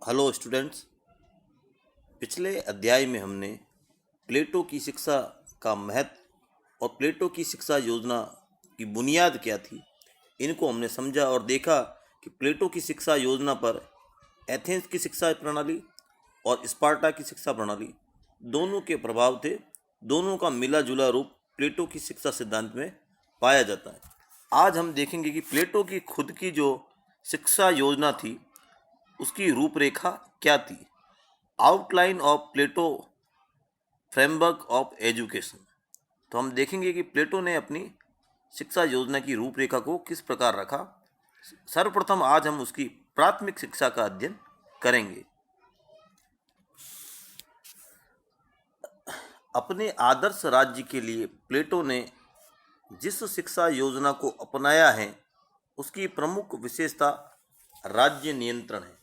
Hello students. पिछले अध्याय में हमने प्लेटो की शिक्षा का महत्व और प्लेटो की शिक्षा योजना की बुनियाद क्या थी, इनको हमने समझा और देखा कि प्लेटो की शिक्षा योजना पर एथेंस की शिक्षा प्रणाली और स्पार्टा की शिक्षा प्रणाली दोनों के प्रभाव थे। दोनों का मिला जुला रूप प्लेटो की शिक्षा सिद्धांत में पाया जाता है। आज हम देखेंगे कि प्लेटो की खुद की जो शिक्षा योजना थी उसकी रूपरेखा क्या थी। Outline of Plato framework of education. तो हम देखेंगे कि प्लेटो ने अपनी शिक्षा योजना की रूपरेखा को किस प्रकार रखा। सर्वप्रथम आज हम उसकी प्राथमिक शिक्षा का अध्ययन करेंगे। अपने आदर्श राज्य के लिए प्लेटो ने जिस शिक्षा योजना को अपनाया है उसकी प्रमुख विशेषता राज्य नियंत्रण है।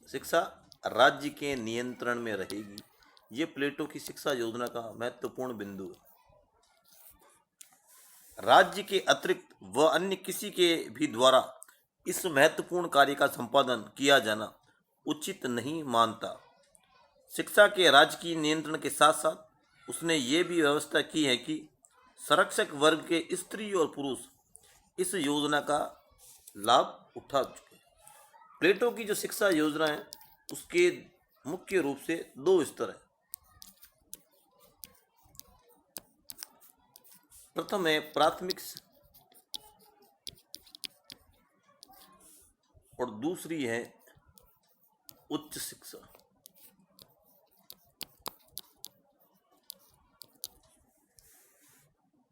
शिक्षा राज्य के नियंत्रण में रहेगी, ये प्लेटो की शिक्षा योजना का महत्वपूर्ण बिंदु है। राज्य के अतिरिक्त व अन्य किसी के भी द्वारा इस महत्वपूर्ण कार्य का संपादन किया जाना उचित नहीं मानता। शिक्षा के राजकीय नियंत्रण के साथ साथ उसने ये भी व्यवस्था की है कि संरक्षक वर्ग के स्त्री और पुरुष इस योजना का लाभ उठा चुके। प्लेटो की जो शिक्षा योजना है उसके मुख्य रूप से दो स्तर है। प्रथम है प्राथमिक और दूसरी है उच्च शिक्षा।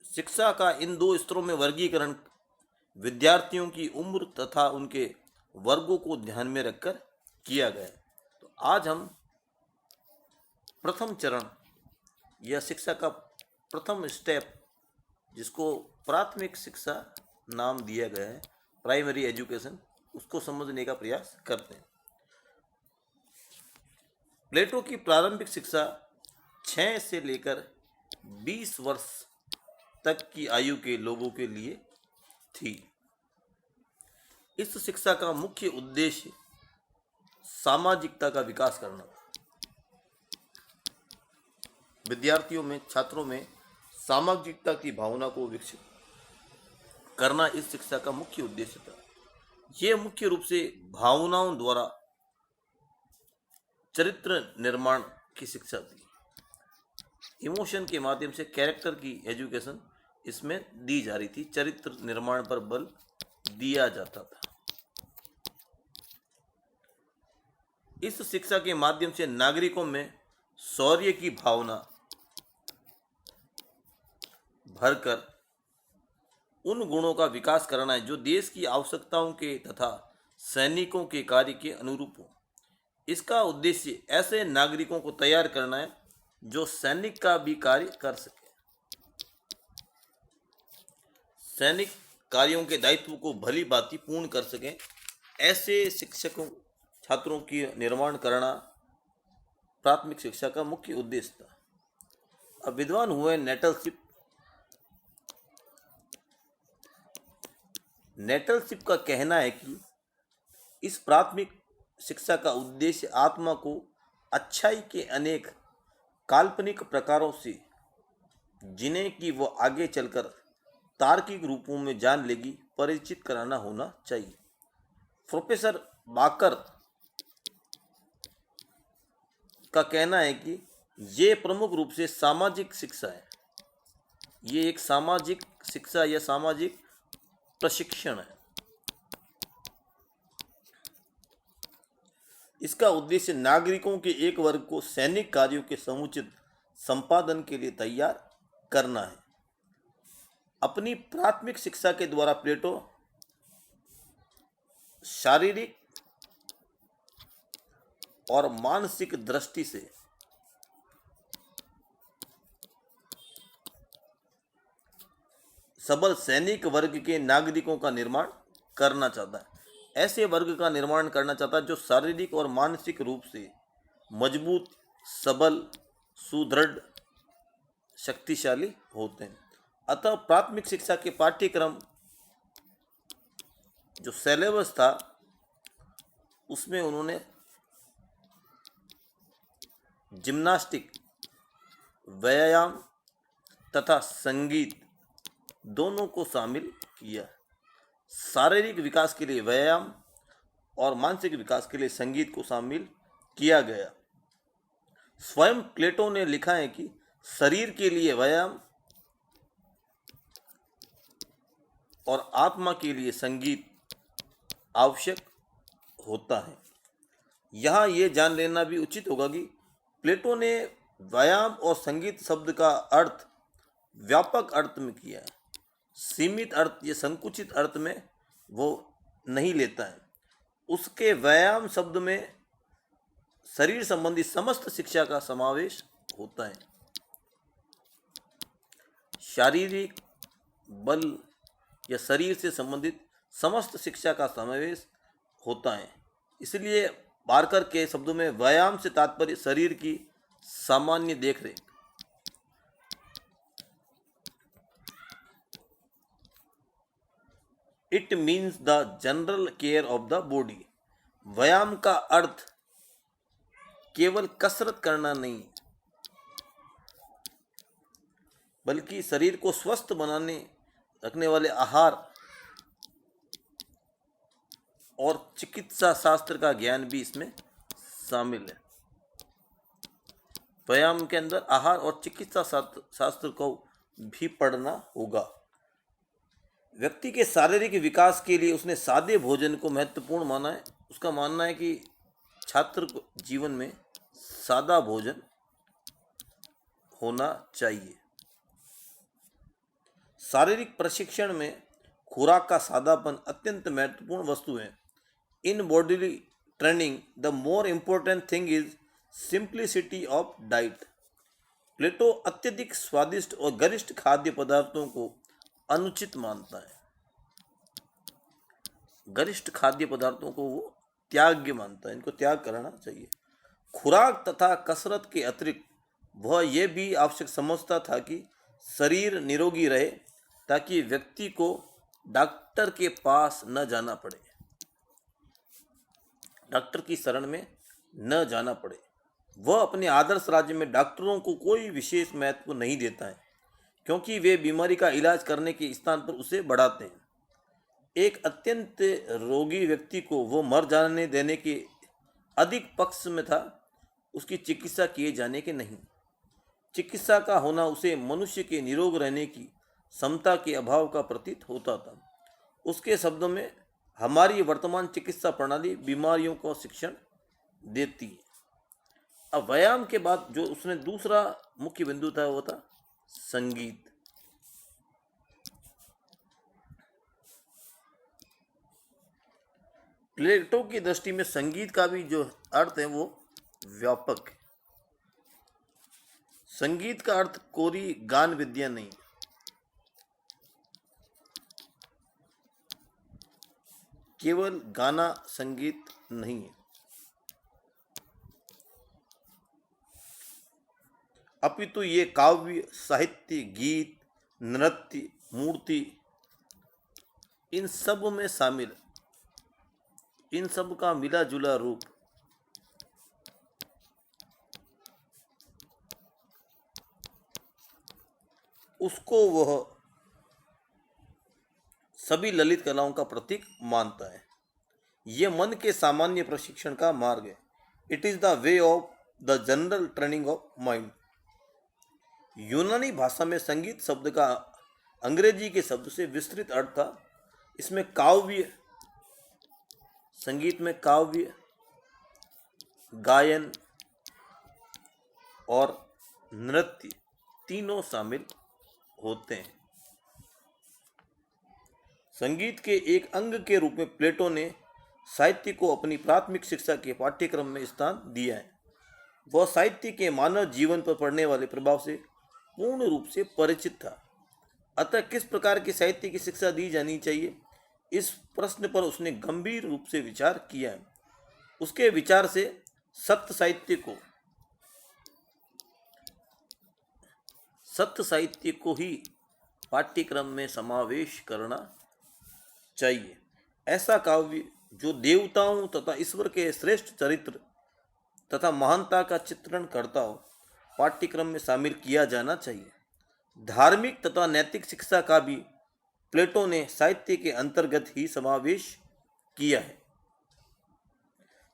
शिक्षा का इन दो स्तरों में वर्गीकरण विद्यार्थियों की उम्र तथा उनके वर्गों को ध्यान में रखकर किया गया है। तो आज हम प्रथम चरण या शिक्षा का प्रथम स्टेप, जिसको प्राथमिक शिक्षा नाम दिया गया है, प्राइमरी एजुकेशन, उसको समझने का प्रयास करते हैं। प्लेटो की प्रारंभिक शिक्षा 6 से लेकर 20 वर्ष तक की आयु के लोगों के लिए थी। इस शिक्षा का मुख्य उद्देश्य सामाजिकता का विकास करना। विद्यार्थियों में, छात्रों में सामाजिकता की भावना को विकसित करना इस शिक्षा का मुख्य उद्देश्य था। यह मुख्य रूप से भावनाओं द्वारा चरित्र निर्माण की शिक्षा थी। इमोशन के माध्यम से कैरेक्टर की एजुकेशन इसमें दी जा रही थी। चरित्र निर्माण पर बल दिया जाता था। इस शिक्षा के माध्यम से नागरिकों में शौर्य की भावना भरकर उन गुणों का विकास करना है जो देश की आवश्यकताओं के तथा सैनिकों के कार्य के अनुरूप हो। इसका उद्देश्य ऐसे नागरिकों को तैयार करना है जो सैनिक का भी कार्य कर सके, सैनिक कार्यों के दायित्व को भली भांति पूर्ण कर सकें। ऐसे शिक्षकों, छात्रों की निर्माण करना प्राथमिक शिक्षा का मुख्य उद्देश्य था। अब विद्वान हुए नेटलशिप का कहना है कि इस प्राथमिक शिक्षा का उद्देश्य आत्मा को अच्छाई के अनेक काल्पनिक प्रकारों से, जिन्हें कि वो आगे चलकर तार्किक रूपों में जान लेगी, परिचित कराना होना चाहिए। प्रोफेसर बाकर का कहना है कि ये प्रमुख रूप से सामाजिक शिक्षा है। ये एक सामाजिक शिक्षा या सामाजिक प्रशिक्षण है। इसका उद्देश्य नागरिकों के एक वर्ग को सैनिक कार्यों के समुचित संपादन के लिए तैयार करना है। अपनी प्राथमिक शिक्षा के द्वारा प्लेटो शारीरिक और मानसिक दृष्टि से सबल सैनिक वर्ग के नागरिकों का निर्माण करना चाहता है। ऐसे वर्ग का निर्माण करना चाहता है जो शारीरिक और मानसिक रूप से मजबूत, सबल, सुदृढ़, शक्तिशाली होते हैं। अतः प्राथमिक शिक्षा के पाठ्यक्रम जो सिलेबस था उसमें उन्होंने जिम्नास्टिक, व्यायाम तथा संगीत दोनों को शामिल किया। शारीरिक विकास के लिए व्यायाम और मानसिक विकास के लिए संगीत को शामिल किया गया। स्वयं प्लेटो ने लिखा है कि शरीर के लिए व्यायाम और आत्मा के लिए संगीत आवश्यक होता है। यहाँ ये जान लेना भी उचित होगा कि प्लेटो ने व्यायाम और संगीत शब्द का अर्थ व्यापक अर्थ में किया है, सीमित अर्थ या संकुचित अर्थ में वो नहीं लेता है। उसके व्यायाम शब्द में शरीर संबंधी समस्त शिक्षा का समावेश होता है। शारीरिक बल या शरीर से संबंधित समस्त शिक्षा का समावेश होता है। इसलिए पार्कर के शब्दों में व्यायाम से तात्पर्य शरीर की सामान्य देखरेख, it means the general care of the body. व्यायाम का अर्थ केवल कसरत करना नहीं, बल्कि शरीर को स्वस्थ बनाने रखने वाले आहार और चिकित्सा शास्त्र का ज्ञान भी इसमें शामिल है। व्यायाम के अंदर आहार और चिकित्सा शास्त्र को भी पढ़ना होगा। व्यक्ति के शारीरिक विकास के लिए उसने सादे भोजन को महत्वपूर्ण माना है। उसका मानना है कि छात्र को जीवन में सादा भोजन होना चाहिए। शारीरिक प्रशिक्षण में खुराक का सादापन अत्यंत महत्वपूर्ण वस्तु है। In body training the more important thing is simplicity of diet. Plato अत्यधिक स्वादिष्ट और गरिष्ठ खाद्य पदार्थों को अनुचित मानता है। गरिष्ठ खाद्य पदार्थों को वो त्याग्य मानता है, इनको त्याग करना चाहिए। खुराक तथा कसरत के अतिरिक्त वह यह भी आवश्यक समझता था कि शरीर निरोगी रहे ताकि व्यक्ति को डॉक्टर के पास न जाना पड़े, डॉक्टर की शरण में न जाना पड़े। वह अपने आदर्श राज्य में डॉक्टरों को कोई विशेष महत्व नहीं देता है, क्योंकि वे बीमारी का इलाज करने के स्थान पर उसे बढ़ाते हैं। एक अत्यंत रोगी व्यक्ति को वो मर जाने देने के अधिक पक्ष में था, उसकी चिकित्सा किए जाने के नहीं। चिकित्सा का होना उसे मनुष्य के निरोग रहने की क्षमता के अभाव का प्रतीत होता था। उसके शब्दों में हमारी वर्तमान चिकित्सा प्रणाली बीमारियों को शिक्षण देती है। अब व्यायाम के बाद जो उसने दूसरा मुख्य बिंदु था वो था संगीत। प्लेटो की दृष्टि में संगीत का भी जो अर्थ है वो व्यापक है। संगीत का अर्थ कोरी गान विद्या नहीं, केवल गाना संगीत नहीं है, अपितु ये काव्य, साहित्य, गीत, नृत्य, मूर्ति इन सब में शामिल, इन सब का मिला जुला रूप। उसको वह सभी ललित कलाओं का प्रतीक मानता है। यह मन के सामान्य प्रशिक्षण का मार्ग है। It is the way of the general training of mind. यूनानी भाषा में संगीत शब्द का अंग्रेजी के शब्द से विस्तृत अर्थ था। इसमें काव्य, संगीत में काव्य, गायन और नृत्य तीनों शामिल होते हैं। संगीत के एक अंग के रूप में प्लेटो ने साहित्य को अपनी प्राथमिक शिक्षा के पाठ्यक्रम में स्थान दिया है। वह साहित्य के मानव जीवन पर पड़ने वाले प्रभाव से पूर्ण रूप से परिचित था। अतः किस प्रकार की साहित्य की शिक्षा दी जानी चाहिए, इस प्रश्न पर उसने गंभीर रूप से विचार किया है। उसके विचार से सत्य साहित्य को ही पाठ्यक्रम में समावेश करना चाहिए। ऐसा काव्य जो देवताओं तथा ईश्वर के श्रेष्ठ चरित्र तथा महानता का चित्रण करता हो, पाठ्यक्रम में शामिल किया जाना चाहिए। धार्मिक तथा नैतिक शिक्षा का भी प्लेटो ने साहित्य के अंतर्गत ही समावेश किया है।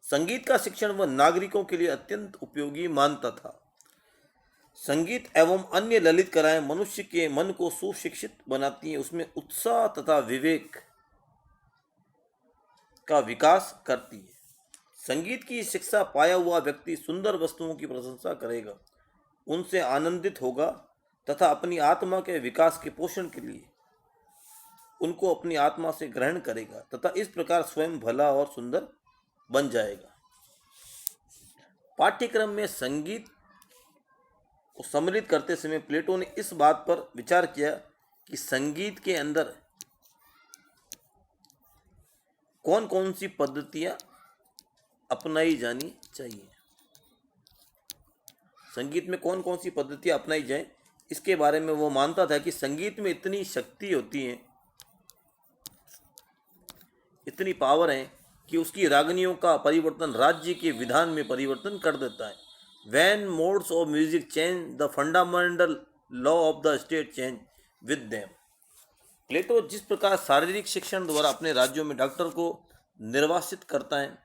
संगीत का शिक्षण वह नागरिकों के लिए अत्यंत उपयोगी मानता था। संगीत एवं अन्य ललित कलाएं मनुष्य के मन को सुशिक्षित बनाती हैं, उसमें उत्साह तथा विवेक का विकास करती है। संगीत की शिक्षा पाया हुआ व्यक्ति सुंदर वस्तुओं की प्रशंसा करेगा, उनसे आनंदित होगा तथा अपनी आत्मा के विकास के पोषण के लिए उनको अपनी आत्मा से ग्रहण करेगा तथा इस प्रकार स्वयं भला और सुंदर बन जाएगा। पाठ्यक्रम में संगीत को सम्मिलित करते समय प्लेटो ने इस बात पर विचार किया कि संगीत के अंदर कौन कौन सी पद्धतियां अपनाई जानी चाहिए, संगीत में कौन कौन सी पद्धतियां अपनाई जाए, इसके बारे में वो मानता था कि संगीत में इतनी शक्ति होती है, इतनी पावर है कि उसकी रागनियों का परिवर्तन राज्य के विधान में परिवर्तन कर देता है। When modes of music change, the fundamental law of the state change with them. प्लेटो जिस प्रकार शारीरिक शिक्षण द्वारा अपने राज्यों में डॉक्टर को निर्वासित करता है,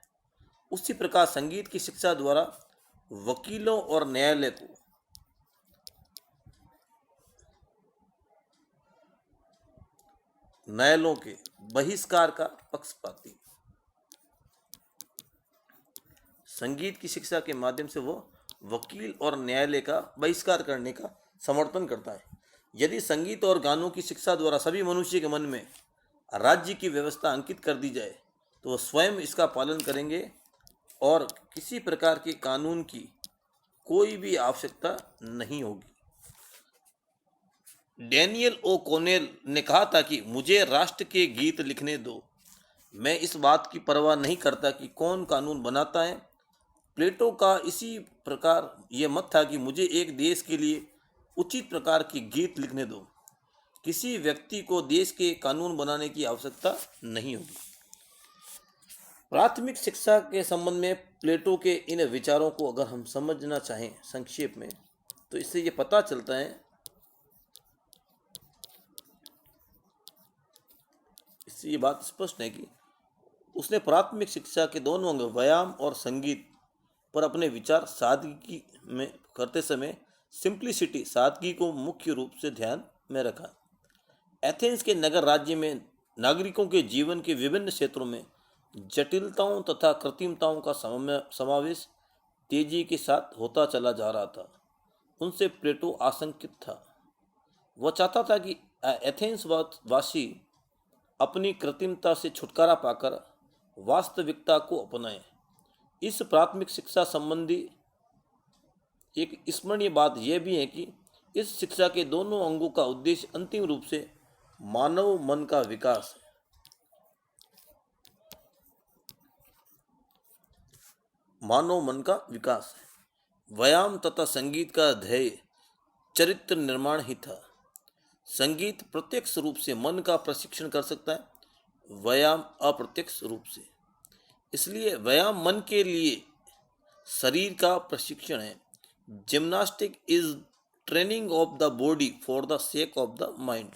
उसी प्रकार संगीत की शिक्षा द्वारा वकीलों और न्यायालय को न्यायालयों के बहिष्कार का पक्ष पाती है। संगीत की शिक्षा के माध्यम से वो वकील और न्यायालय का बहिष्कार करने का समर्थन करता है। यदि संगीत और गानों की शिक्षा द्वारा सभी मनुष्य के मन में राज्य की व्यवस्था अंकित कर दी जाए तो वह स्वयं इसका पालन करेंगे और किसी प्रकार के कानून की कोई भी आवश्यकता नहीं होगी। डैनियल ओ कॉनेल ने कहा था कि मुझे राष्ट्र के गीत लिखने दो, मैं इस बात की परवाह नहीं करता कि कौन कानून बनाता है। प्लेटो का इसी प्रकार ये मत था कि मुझे एक देश के लिए उचित प्रकार के गीत लिखने दो, किसी व्यक्ति को देश के कानून बनाने की आवश्यकता नहीं होगी। प्राथमिक शिक्षा के संबंध में प्लेटो के इन विचारों को अगर हम समझना चाहें संक्षेप में, तो इससे ये पता चलता है, इससे ये बात स्पष्ट है कि उसने प्राथमिक शिक्षा के दोनों अंग व्यायाम और संगीत पर अपने विचार सादगी में करते समय सिंप्लिसिटी, सादगी को मुख्य रूप से ध्यान में रखा। एथेंस के नगर राज्य में नागरिकों के जीवन के विभिन्न क्षेत्रों में जटिलताओं तथा कृत्रिमताओं का समावेश तेजी के साथ होता चला जा रहा था। उनसे प्लेटो आशंकित था। वह चाहता था कि एथेंस वासी अपनी कृत्रिमता से छुटकारा पाकर वास्तविकता को अपनाएं। इस प्राथमिक शिक्षा संबंधी एक स्मरणीय बात यह भी है कि इस शिक्षा के दोनों अंगों का उद्देश्य अंतिम रूप से मानव मन का विकास है। मानव मन का विकास है। व्यायाम तथा संगीत का ध्येय चरित्र निर्माण ही था। संगीत प्रत्यक्ष रूप से मन का प्रशिक्षण कर सकता है, व्यायाम अप्रत्यक्ष रूप से। इसलिए व्यायाम मन के लिए शरीर का प्रशिक्षण है। Gymnastic is training of the body for the sake of the mind.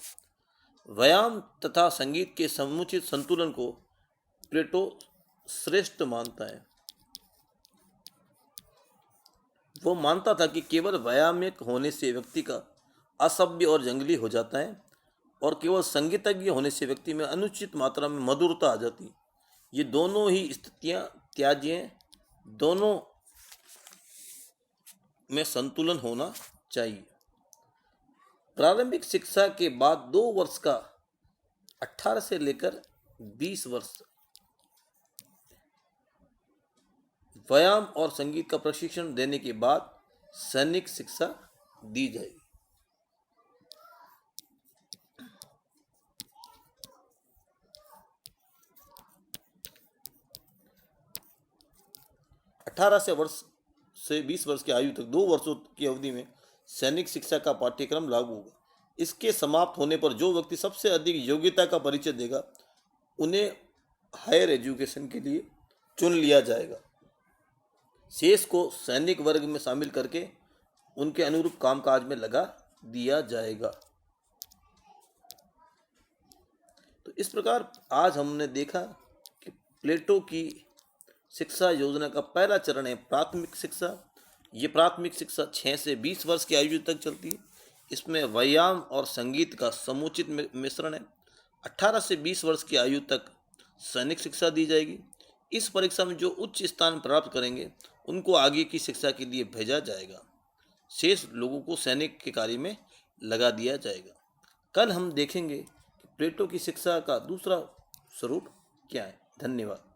व्यायाम तथा संगीत के समुचित संतुलन को प्लेटो श्रेष्ठ मानता है। वो मानता था कि केवल व्यायामिक होने से व्यक्ति का असभ्य और जंगली हो जाता है और केवल संगीतज्ञ होने से व्यक्ति में अनुचित मात्रा में मधुरता आ जाती है। ये दोनों ही स्थितियां त्याज्य हैं, दोनों में संतुलन होना चाहिए। प्रारंभिक शिक्षा के बाद 2 वर्ष का 18 से लेकर 20 वर्ष व्यायाम और संगीत का प्रशिक्षण देने के बाद सैनिक शिक्षा दी जाएगी। से 20 वर्ष की आयु तक 2 वर्षों की अवधि में सैनिक शिक्षा का पाठ्यक्रम लागू होगा। इसके समाप्त होने पर जो व्यक्ति सबसे अधिक योग्यता का परिचय देगा उन्हें हायर एजुकेशन के लिए चुन लिया जाएगा। शेष को सैनिक वर्ग में शामिल करके उनके अनुरूप कामकाज में लगा दिया जाएगा। तो इस प्रकार आज हमने देखा कि प्लेटो की शिक्षा योजना का पहला चरण है प्राथमिक शिक्षा। ये प्राथमिक शिक्षा 6 से 20 वर्ष की आयु तक चलती है। इसमें व्यायाम और संगीत का समुचित मिश्रण है। 18 से 20 वर्ष की आयु तक सैनिक शिक्षा दी जाएगी। इस परीक्षा में जो उच्च स्थान प्राप्त करेंगे उनको आगे की शिक्षा के लिए भेजा जाएगा। शेष लोगों को सैनिक के कार्य में लगा दिया जाएगा। कल हम देखेंगे कि प्लेटो की शिक्षा का दूसरा स्वरूप क्या है। धन्यवाद।